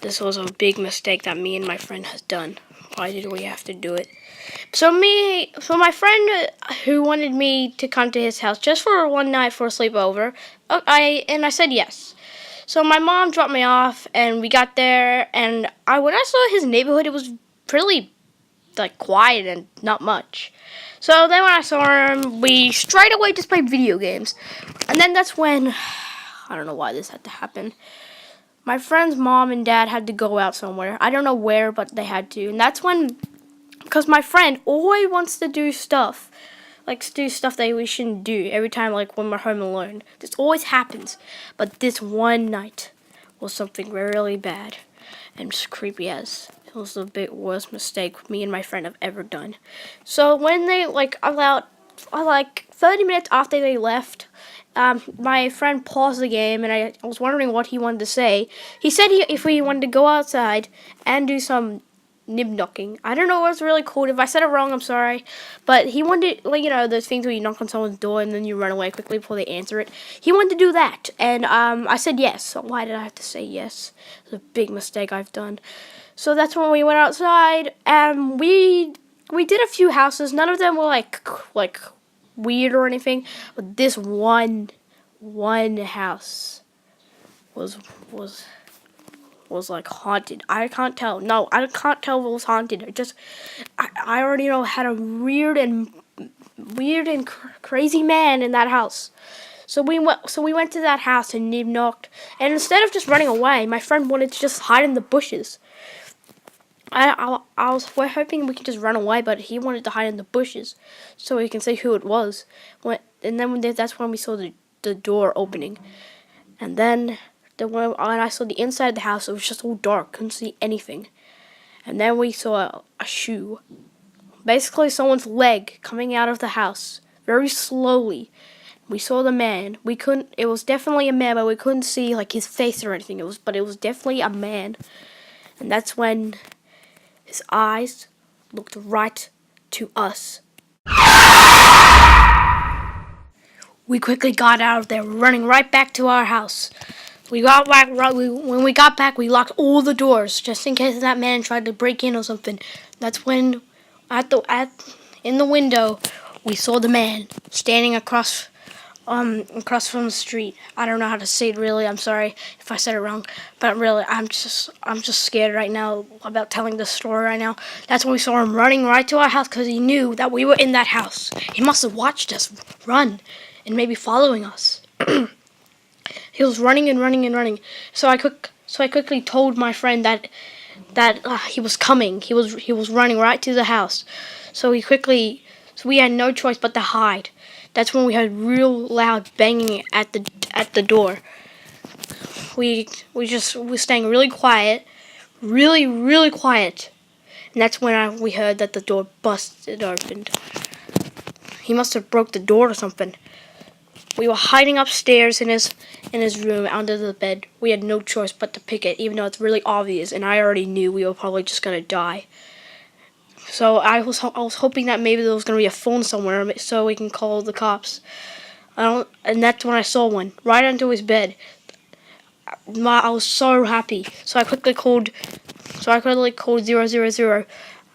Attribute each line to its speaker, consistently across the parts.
Speaker 1: This was a big mistake that me and my friend has done. Why did we have to do it? So my friend who wanted me to come to his house just for one night for a sleepover, I said yes. So my mom dropped me off, and we got there, and when I saw his neighborhood, it was pretty quiet and not much. So then when I saw him, we straight away just played video games, and then that's when I don't know why this had to happen. My friend's mom and dad had to go out somewhere. I don't know where, but they had to, and that's when. Because my friend always wants to do stuff. Do stuff that we shouldn't do every time, when we're home alone. This always happens. But this one night was something really bad and just creepy as. It was the worst mistake me and my friend have ever done. So when they, about 30 minutes after they left, my friend paused the game, and I was wondering what he wanted to say. He said if we wanted to go outside and do some nib knocking. I don't know what's really called. If I said it wrong, I'm sorry. But he wanted, those things where you knock on someone's door and then you run away quickly before they answer it. He wanted to do that, and I said yes. So why did I have to say yes? It's a big mistake I've done. So that's when we went outside, and we did a few houses. None of them were like weird or anything, but this one house was haunted. I can't tell. No, I can't tell if it was haunted. I already know had a weird and crazy man in that house. So we went to that house and knocked. And instead of just running away, my friend wanted to just hide in the bushes. We're hoping we could just run away, but he wanted to hide in the bushes so we can see who it was. That's when we saw the door opening, and then. When I saw the inside of the house, it was just all dark. Couldn't see anything. And then we saw a shoe. Basically, someone's leg coming out of the house very slowly. We saw the man. It was definitely a man, but we couldn't see his face or anything. It was definitely a man. And that's when his eyes looked right to us. We quickly got out of there, running right back to our house. We got back. When we got back, we locked all the doors just in case that man tried to break in or something. That's when, in the window, we saw the man standing across from the street. I don't know how to say it really. I'm sorry if I said it wrong, but really, I'm just scared right now about telling this story right now. That's when we saw him running right to our house because he knew that we were in that house. He must have watched us run and maybe following us. He was running and running and running. So I quickly told my friend that he was coming. He was running right to the house. So we had no choice but to hide. That's when we heard real loud banging at the door. We were staying really quiet, really quiet. And that's when we heard that the door busted open. He must have broke the door or something. We were hiding upstairs in his room under the bed. We had no choice but to pick it, even though it's really obvious, and I already knew we were probably just gonna die. So I was hoping that maybe there was gonna be a phone somewhere so we can call the cops. And that's when I saw one right under his bed. I was so happy. So I quickly called 000.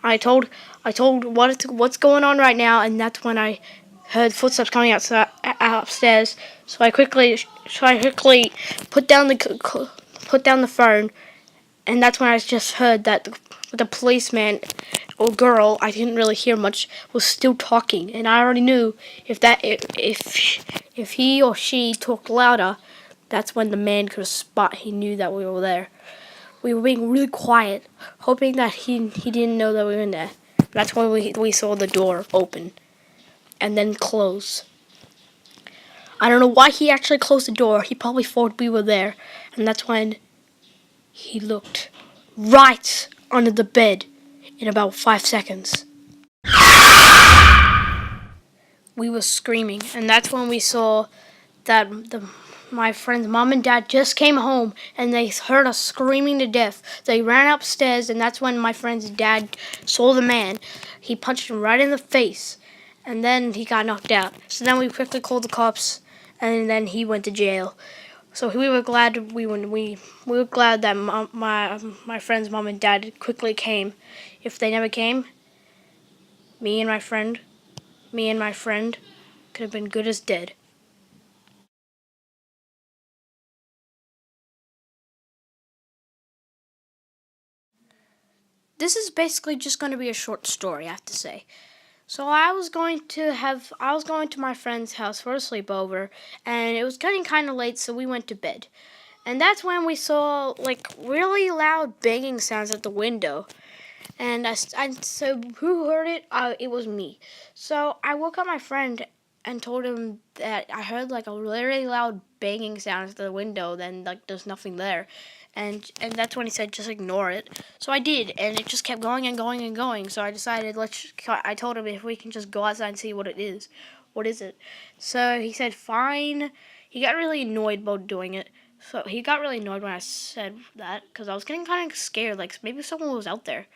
Speaker 1: I told what's going on right now, and that's when I heard footsteps coming upstairs. So I quickly put down the phone, and that's when I just heard that the policeman or girl, I didn't really hear much, was still talking, and I already knew if he or she talked louder, that's when the man could spot. He knew that we were there. We were being really quiet, hoping that he didn't know that we were in there. That's when we saw the door open and then close. I don't know why he actually closed the door. He probably thought we were there. And that's when he looked right under the bed in about 5 seconds. We were screaming, and that's when we saw that my friend's mom and dad just came home, and they heard us screaming to death. They ran upstairs, and that's when my friend's dad saw the man. He punched him right in the face, and then he got knocked out. So then we quickly called the cops, and then he went to jail. So we were glad that my friend's mom and dad quickly came. If they never came, me and my friend, me and my friend could have been good as dead. This is basically just going to be a short story, I have to say. So I was going to my friend's house for a sleepover, and it was getting kind of late, so we went to bed. And that's when we saw like really loud banging sounds at the window. And so who heard it? It was me. So I woke up my friend and told him that I heard like a really loud banging sound at the window. Then like there's nothing there, and that's when he said just ignore it. So I did, and it just kept going and going and going. So I decided I told him if we can just go outside and see what it is. What is it? So he said fine. He got really annoyed about doing it. So he got really annoyed when I said that because I was getting kind of scared. Like maybe someone was out there.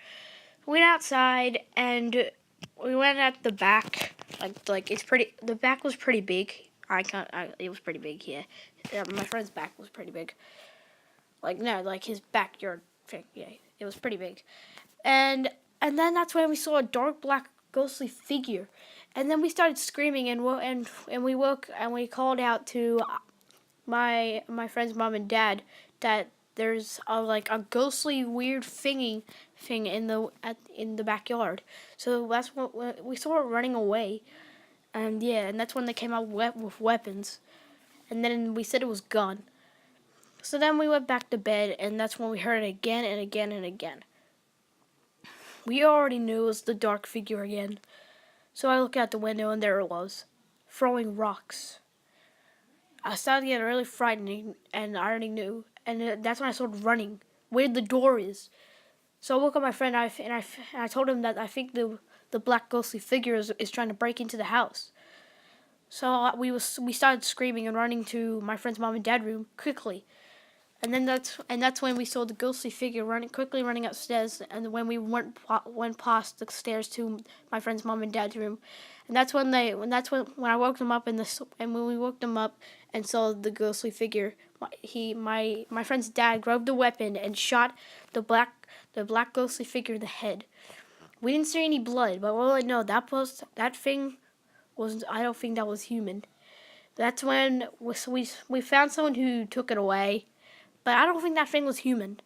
Speaker 1: We went outside and we went at the back. Like it's pretty. The back was pretty big. It was pretty big. Yeah. My friend's back was pretty big. Like no, like his backyard. Yeah, it was pretty big. And and then that's when we saw a dark black ghostly figure. And then we started screaming and we woke and we called out to my friend's mom and dad that there's like a ghostly weird thing in the backyard. So that's what we saw it running away, and yeah, and that's when they came out with weapons, and then we said it was gone. So then we went back to bed, and that's when we heard it again and again and again. We already knew it was the dark figure again. So I looked out the window, and there it was, throwing rocks. I started getting really frightened, and I already knew. And that's when I started running, where the door is. So I woke up my friend, and I told him that I think the black ghostly figure is trying to break into the house. So we started screaming and running to my friend's mom and dad room quickly. And then that's when we saw the ghostly figure running upstairs. And when we went past the stairs to my friend's mom and dad's room, and when I woke them up and when we woke them up and saw the ghostly figure, my friend's dad grabbed the weapon and shot the black ghostly figure in the head. We didn't see any blood, but all I know that thing was I don't think that was human. That's when we found someone who took it away, but I don't think that thing was human.